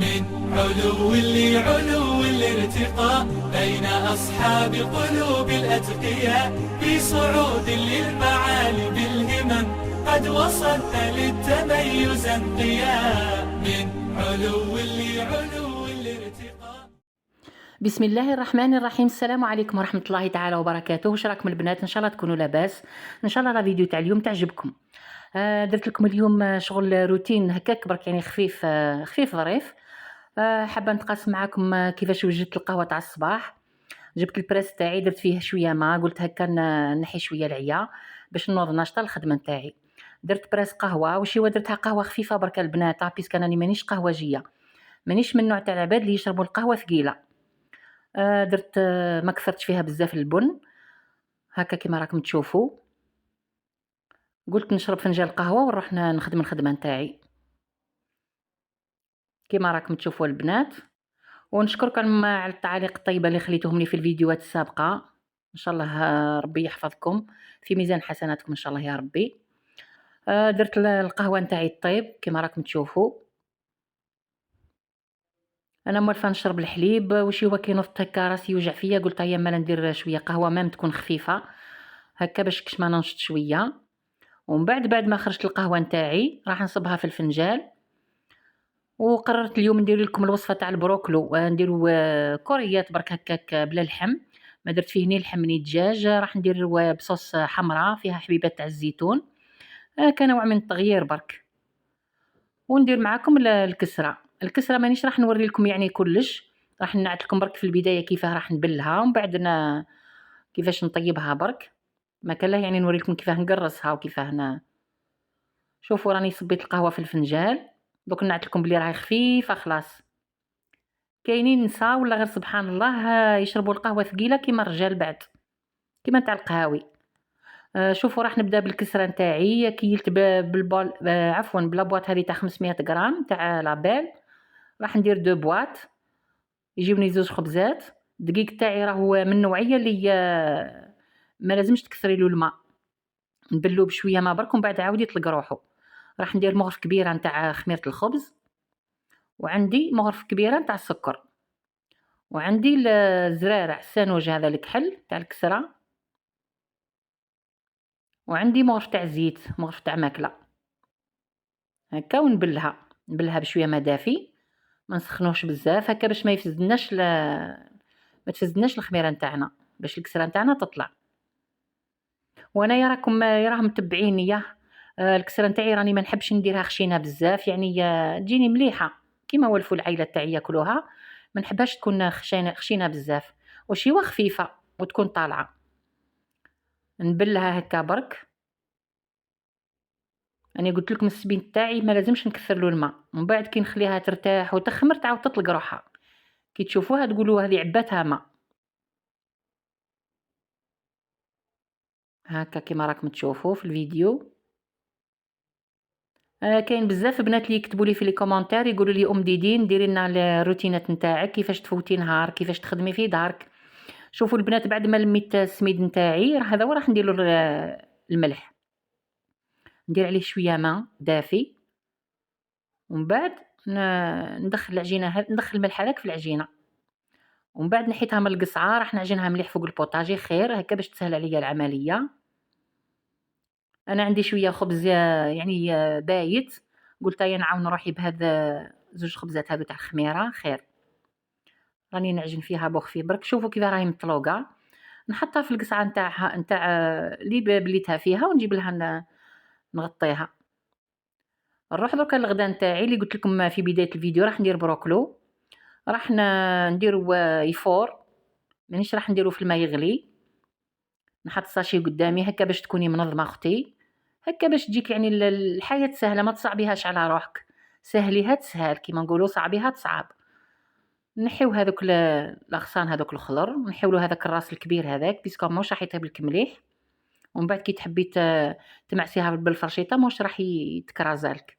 من علو لعلو الارتقاء بين أصحاب قلوب الأتقياء، في صعود للمعالي بالهمم قد وصلت للتميز انقياء. من علو لعلو الارتقاء. بسم الله الرحمن الرحيم. السلام عليكم ورحمة الله تعالى وبركاته. واش راكم البنات؟ ان شاء الله تكونوا لاباس. ان شاء الله لا فيديو تاع اليوم تعجبكم. درت لكم اليوم شغل روتين هكاك برك، يعني خفيف خفيف ظريف. حابه نتقاسم معاكم كيفاش وجدت القهوه تاع الصباح. جبت البريس تاعي، درت فيه شويه ما قلت هكا نحي شويه العيا باش نوض ناشطه الخدمه نتاعي. درت بريس قهوه، وشي درتها قهوه خفيفه برك البنات، بيسك انا مانيش قهوجيه، مانيش من نوع تاع العباد اللي يشربوا القهوه ثقيله. درت ما كثرتش فيها بزاف البن، هكا كيما راكم تشوفوا. قلت نشرب فنجان قهوه ونروح نخدم الخدمه نتاعي كيما راكم تشوفوا البنات. ونشكركم على التعاليق الطيبه اللي خليتوهم لي في الفيديوهات السابقه. ان شاء الله ربي يحفظكم في ميزان حسناتكم ان شاء الله يا ربي. درت القهوه نتاعي الطيب كيما راكم تشوفوا. انا موالفه نشرب الحليب، وشي هو كي نضت هكا راسي يوجع فيا، قلت هيا مالا ندير شويه قهوه مام تكون خفيفه هكا باش كش ما ننشط شويه. ومن بعد ما خرجت القهوه نتاعي راح نصبها في الفنجان. وقررت اليوم ندير لكم الوصفه تاع البروكلو، نديرو كوريات برك هكاك بلا لحم، ما درت فيه ني لحم ني دجاج. راح ندير بصوص حمراء فيها حبيبات تاع الزيتون، كنوع من التغيير برك. وندير معاكم الكسره مانيش راح نوري لكم يعني كلش، راح نعت لكم برك في البدايه كيفاه راح نبلها، ومن بعد كيفاش نطيبها برك. ما كان لا يعني نوري لكم كيفاه نقرصها وكيفاه شوفوا راني صبيت القهوه في الفنجان. دوك نعت لكم بلي راهي خفيفه خلاص. كاينين نساء ولا غير سبحان الله يشربوا القهوه ثقيله كيما الرجال بعد، كيما تاع القهاوي. شوفوا راح نبدا بالكسره نتاعي. كيلت بالبول عفوا بلا بواط هذه تاع 500 غرام تاع لابيل. راح ندير 2 بواط، يجيوني 2 خبزات. الدقيق تاعي راهو من النوعيه اللي ما لازمش تكثري له الماء، نبلو بشويه ما برك ومن بعد عاود يطلق روحو. راح ندير مغرف كبيره نتاع خميره الخبز، وعندي مغرف كبيره نتاع السكر، وعندي الزرارع السانوج هذا الكحل تاع الكسره، وعندي مغرف تاع الزيت، مغرف تاع ماكله هكا. نبلها بشويه ما دافي، ما نسخنوش بزاف هكا باش ما يفسدناش ما تفسدناش الخميره نتاعنا، باش الكسره نتاعنا تطلع. وانايا راهم متبعيني ياه. الكسره نتاعي راني ما نحبش نديرها خشينه بزاف، يعني تجيني مليحه كيما والفوا العائله تاعي ياكلوها. ما نحبهاش تكون خشينه بزاف، وشيوا خفيفه وتكون طالعه. نبلها هكا برك. انا قلت لكم السبين تاعي ما لازمش نكثر له الماء، ومن بعد كي نخليها ترتاح وتخمر تعاود تطلق روحها. كي تشوفوها تقولوا هذه عباتها ماء هكا كيما راكم تشوفوا في الفيديو. كاين بزاف بنات اللي يكتبوا لي في لي كومونتير يقولوا لي ديدين ديري لنا الروتينات نتاعك، كيفاش تفوتي نهار، كيفاش تخدمي في دارك. شوفوا البنات، بعد ما لميت السميد نتاعي هذا هو راح ندير له الملح، ندير عليه شويه ماء دافي، ومن بعد ندخل العجينه ندخل الملح هذاك في العجينه، ومن بعد نحيتها من القصعه راح نعجنها مليح فوق البوطاجي خير هكا باش تسهل عليا العمليه. انا عندي شويه خبز يعني بايت، قلت يا نعاون روحي بهذا 2 خبزات هذو تاع الخميره خير. راني نعجن فيها بوخفي برك. شوفوا كيف راهي مطلوقه. نحطها في القصعه نتاع اللي بليتها فيها، ونجيب لها نغطيها. نروح دركا للغدا نتاعي اللي قلت لكم في بدايه الفيديو راح ندير بروكلو. راح نديرو يفور، مانيش راح نديرو في الماء يغلي. نحط ساشي قدامي هكا باش تكوني منظمه اختي، هكا باش تجيك يعني الحياه سهله، ما تصعبيهاش على روحك، سهليها تسهل كيما نقولوا، صعبيها تصعب. نحيو هذوك الاغصان هذوك الخضر، نحيولو هذاك الراس الكبير هذاك بيسكو موش راح يطيب لك مليح. ومن بعد كي تحبي تمعسيها بالفرشيطه موش راح يتكرازالك.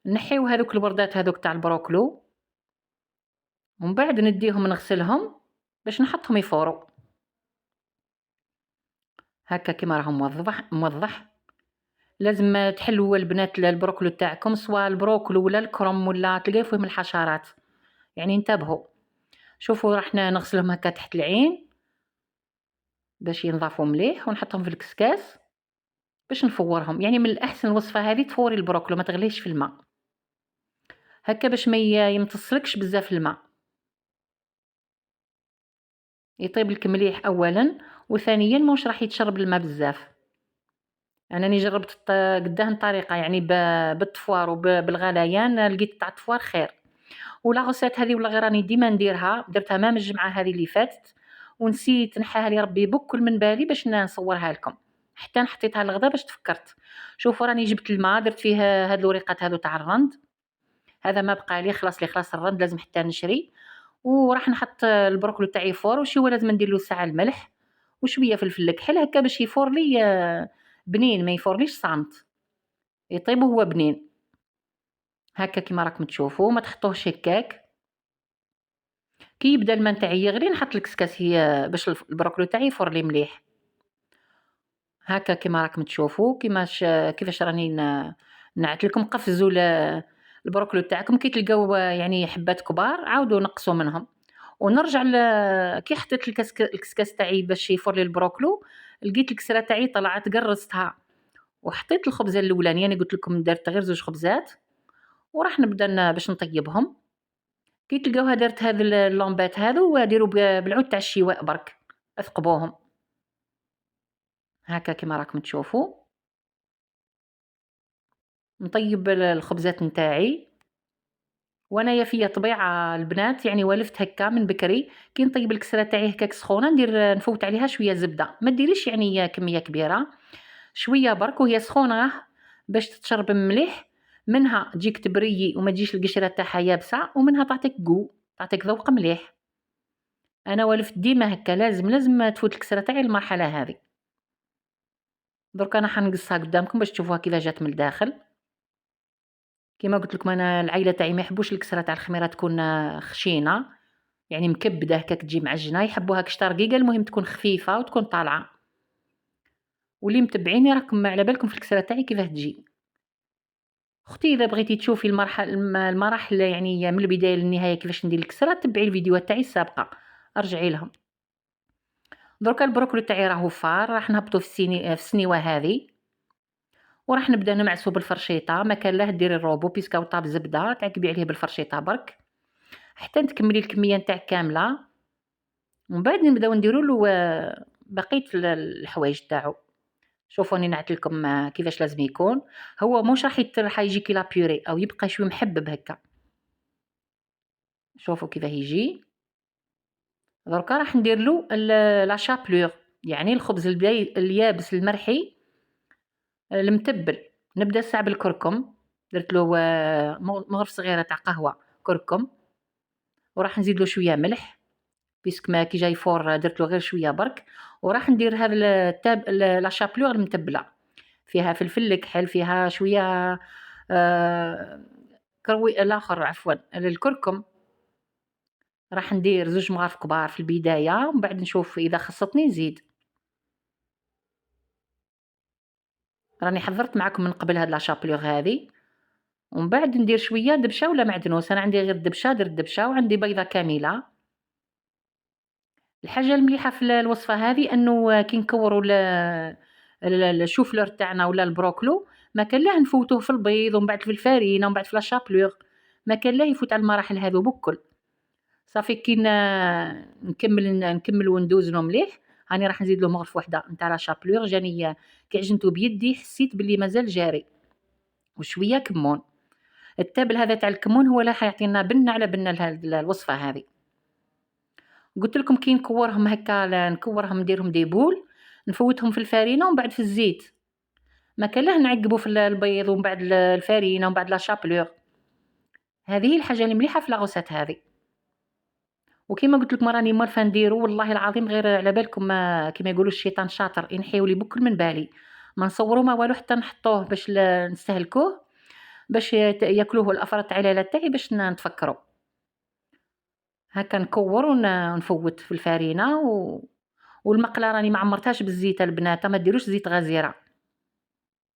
نحيو هذوك البردات هذوك تاع البروكلو، ومن بعد نديهم نغسلهم باش نحطهم يفوروا هكا كيما راهم موضح. لازم تحلوا البنات البروكلو تاعكم، سواء البروكلو ولا الكرنب ولا تلقاو فيهم الحشرات، يعني انتبهوا. شوفوا راح نغسلهم هكا تحت العين باش ينظافوا مليح، ونحطهم في الكسكاس باش نفورهم. يعني من الأحسن الوصفة هذه تفوري البروكلو ما تغليش في الماء، هكا باش ما يمتصلكش بزاف الماء، يطيب لك مليح أولا، وثانيا موش راح يتشرب الماء بزاف. أنني جربت قداه طريقة يعني بالتفوار وبالغليان، لقيت تاع التفوار خير. ولا غوسيت هذه ولا غير راني ديما نديرها، درتها مام الجمعة هذه اللي فاتت ونسيت نحاها لي ربي بكل من بالي باش نصورها لكم، حتى حطيتها للغدا باش تفكرت. شوفوا راني جبت الماء درت فيه هاد الوريقات هذو تاع الرند، هذا ما بقى لي خلاص، لي خلاص الرند لازم حتى نشري. وراح نحط البروكلو تاعي يفور، وشي هو لازم ندير له ساعه الملح وشويه فلفل الكحل هكا باش يفور لي بنين، ما يفورليش صامت، يطيب وهو بنين هكا كيما راكم تشوفوا. ما تحطوهش هكاك. كي يبدا الماء نتاعي يغلي نحط الكسكاس هي باش البروكلو تاعي يفور لي مليح هكا كيما راكم تشوفوا. كيفاش راني نعت لكم. قفزوا البروكلو تاعكم كي تلقاو يعني حبات كبار عاودوا نقصوا منهم. ونرجع كي حطيت الكسكاس تاعي باش يفور لي البروكلو، لقيت الكسره تاعي طلعت قرصتها، وحطيت الخبزه الاولانيه. انا قلت لكم درت غير 2 خبزات، وراح نبدا باش نطيبهم. كي تلقاوها درت هذه اللومبات هذو وديروا بالعود تاع الشواء برك، اثقبوهم هكا كيما راكم تشوفوا. نطيب الخبزات نتاعي، وانايا فيا طبيعه البنات يعني والفت هكا من بكري كي نطيب الكسره تاعي هكاك سخونه ندير نفوت عليها شويه زبده، ما ديريش يعني كميه كبيره، شويه برك وهي سخونه باش تتشرب مليح، منها تجيك تبريي وما تجيش القشره تاعها يابسه، ومنها تعطيك تعطيك ذوق مليح. انا والفت ديما هكا، لازم تفوت الكسره تاعي المرحله هذه. درك انا حنقصها قدامكم باش تشوفوها كيف جات من الداخل. كيما قلت لكم انا العائله تاعي ما يحبوش الكسره تاع الخميره تكون خشينه، يعني مكبده هكاك تجي معجنه، يحبوها كشتا رقيقه، المهم تكون خفيفه وتكون طالعه. واللي متبعيني راكم على بالكم في الكسره تاعي كيفاه تجي. اختي اذا بغيتي تشوفي المراحل يعني من البدايه للنهايه كيفاش ندير الكسره، تبعي الفيديوهات تاعي السابقه، ارجعي لهم. درك البروكلي تاعي راهو فار، راح نهبطو في السنيوه هذه، وراح نبدا نمعسو بالفرشيطه. ما كان له ديري الروبو بيسكا طاب زبده تعقبي عليه بالفرشيطه برك حتى تكملي الكميه نتاعك كامله، ومن بعد نبداو نديروا له بقيه الحوايج تاعو. شوفوا راني نعت لكم كيفاش لازم يكون. هو موش راح يجي كي لا بيوري او يبقى شوي محبب هكا. شوفوا كيفاه يجي. دركا راح ندير له لا شابلور، يعني الخبز اليابس المرحي المتبل. نبدا الساعه بالكركم، درت له مغرف صغيره تاع قهوه كركم، وراح نزيد له شويه ملح بيسك ما كي جاي فور درت له غير شويه برك. وراح ندير هذا لا شابلور المتبله، فيها فلفل الكحل، فيها شويه كروي الاخر عفوا الكركم. راح ندير 2 مغارف كبار في البدايه، ومن بعد نشوف اذا خصتني نزيد. راني حضرت معكم من قبل هاد لا شابلور هذه، ومن بعد ندير شويه دبشه ولا معدنوس. انا عندي غير دبشه، درت دبشه، وعندي بيضه كامله. الحاجه المليحه في الوصفه هذه انه كي نكوروا الشوفلور تاعنا ولا البروكلو، ما كان له نفوتوه في البيض ومن بعد في الفارينه ومن بعد في لا شابلور، ما كان له يفوت على المراحل هذو بكل. صافي كي نكمل وندوز له مليح، راني راح نزيد له مغرف وحده نتاع لا شابلور. جاني كي عجنته بيدي حسيت باللي مازال جاري، وشويه كمون. التابل هذا تاع الكمون هو اللي حيعطينا بنه على بنه لهذه الوصفه هذه. قلت لكم كي نكورهم هكا، نكورهم نديرهم دي بول، نفوتهم في الفارينه ومن بعد في الزيت، ما كان له نعقبوا في البيض ومن بعد الفارينه ومن بعد لا شابلور. هذه الحاجه اللي مليحه في لاغوسات هذه. وكيما قلت لكم راني مالفه نديرو والله العظيم غير على بالكم، ما كيما يقولوا الشيطان شاطر ينحيو لي بكل من بالي. ما نصوروا ما والو حتى نحطوه باش نستهلكوه، باش ياكلوه الافراد تاع العائله تاعي باش نتفكروا. هكا نكور ونفوت في الفارينه والمقله راني ما عمرتهاش بالزيت البنات، ما ديروش زيت غزيره.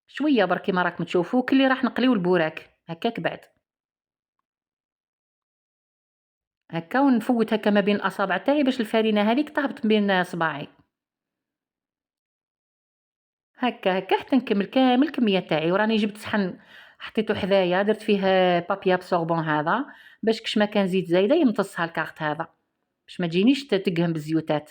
شويه برك كيما راكم تشوفوا، كلي راح نقليو البوراك هكاك بعد، هكا ونفوت هكا ما بين الأصابع تاعي باش الفرينة هاذيك تهبط بين صباعي، هكا حتى نكمل كامل الكمية تاعي، وراني جبت صحن حطيتو حذايا درت فيه بابي أبسوربون هذا باش كش ما كان زيت زايدة يمتصها الكارت هذا، باش ما تجينيش تقهم بالزيوتات.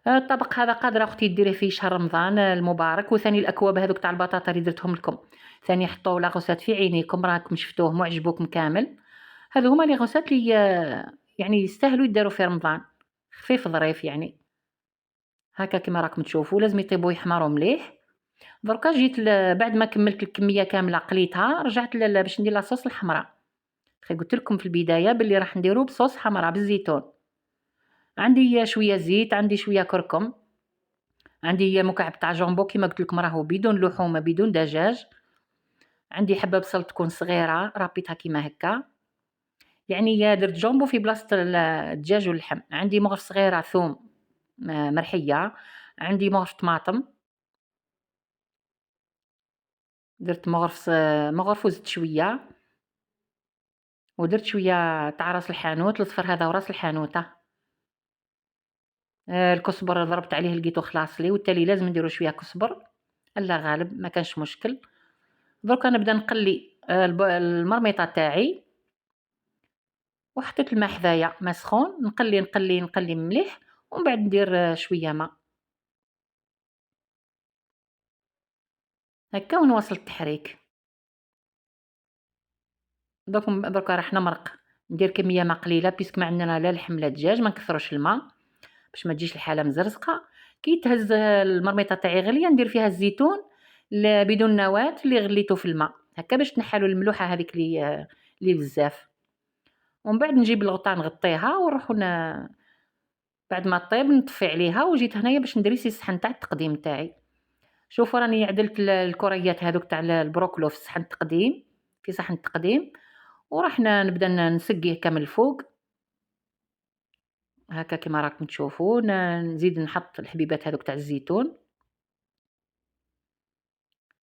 الطبق هذا قادرة أختي ديريه في شهر رمضان المبارك، وثاني الأكواب هاذوك تاع البطاطا اللي درتهم لكم، ثاني حطوا لا غوسات في عينيكم راكم شفتوهم وعجبوكم كامل، هاذو هما لي غوسات لي يعني يستاهلوا يداروا في رمضان، خفيف ظريف يعني، هاكا كيما راكم تشوفوا لازم يطيبوا يحمروا مليح. دركا جيت بعد ما كملت الكمية كاملة قليتها رجعت باش ندير لاصوص الحمراء، قلت لكم في البداية بلي راح نديرو بصوص حمراء بالزيتون. عندي شوية زيت، عندي شوية كركم، عندي مكعب تاع جامبو كيما قلت لكم راهو بدون لحوم بدون دجاج، عندي حبة بصل تكون صغيرة رابيتها كيما هكا، يعني درت جامبو في بلاصة الدجاج واللحم، عندي مغرف صغيرة ثوم مرحية، عندي مغرف طماطم، درت مغرف وزدت شوية، ودرت شوية تاع راس الحانوت، الصفر هذا وراس الحانوتة، الكزبر ضربت عليه لقيتو خلاص لي، والتالي لازم نديرو شوية كزبر، الله غالب ما كانش مشكل. دركا نبدا نقلي المرميطة تاعي، وحطيت الماء حذايا ماء سخون، نقلي مليح، ومن بعد ندير شوية ما، هكا ونواصل التحريك. دركا راح نمرق، ندير كمية ما قليلة بيسك ما عندنا لا لحم لا دجاج، ما نكثروش الماء باش ما تجيش الحالة مزرزقة. كي تهز المرميطة تاعي غلية ندير فيها الزيتون بدون نواة اللي غليته في الماء، هكا باش تنحالو الملوحة هذيك اللي بزاف، ومن بعد نجيب الغطاء نغطيها ونروحو بعد ما طيب نطفي عليها، وجيت هنايا باش ندريسي الصحن تاع التقديم تاعي. شوفوا راني عدلت الكريات هذوك تاع البروكلو في صحن التقديم، في صحن التقديم، وراح نبدا نسقيه كامل الفوق هكا كيما راكم تشوفوا، نزيد نحط الحبيبات هذوك تاع الزيتون.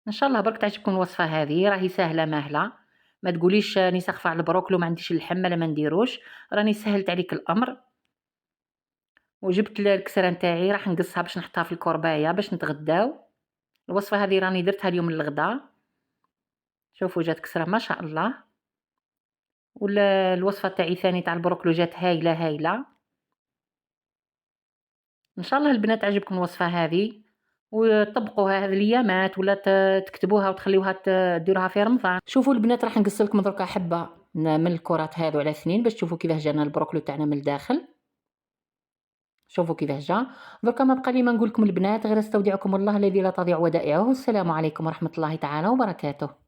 ان شاء الله برك تعجبكم الوصفه هذه، راهي سهله ماهله، ما تقوليش راني سخفه على البروكلو ما عنديش اللحم لا ما نديروش، راني سهلت عليك الامر. وجبت الكسره نتاعي راح نقصها باش نحطها في الكوربايه باش نتغداو، الوصفه هذه راني درتها اليوم للغدا، شوفوا جات كسره ما شاء الله. الوصفه تاعي ثاني تاع البروكلو جات هايله. ان شاء الله البنات عجبكم الوصفه هذه، وطبقوها هذه الايامات ولا تكتبوها وتخليوها ديروها في رمضان. شوفوا البنات راح نقص لكم دركا حبه من الكرات هذو على اثنين باش تشوفوا كيفاه جانا البروكلو تاعنا من الداخل، شوفوا كيفاه جا. دركا ما بقى لي ما نقول لكم البنات غير استودعكم الله الذي لا تضيع ودائعه، السلام عليكم ورحمه الله تعالى وبركاته.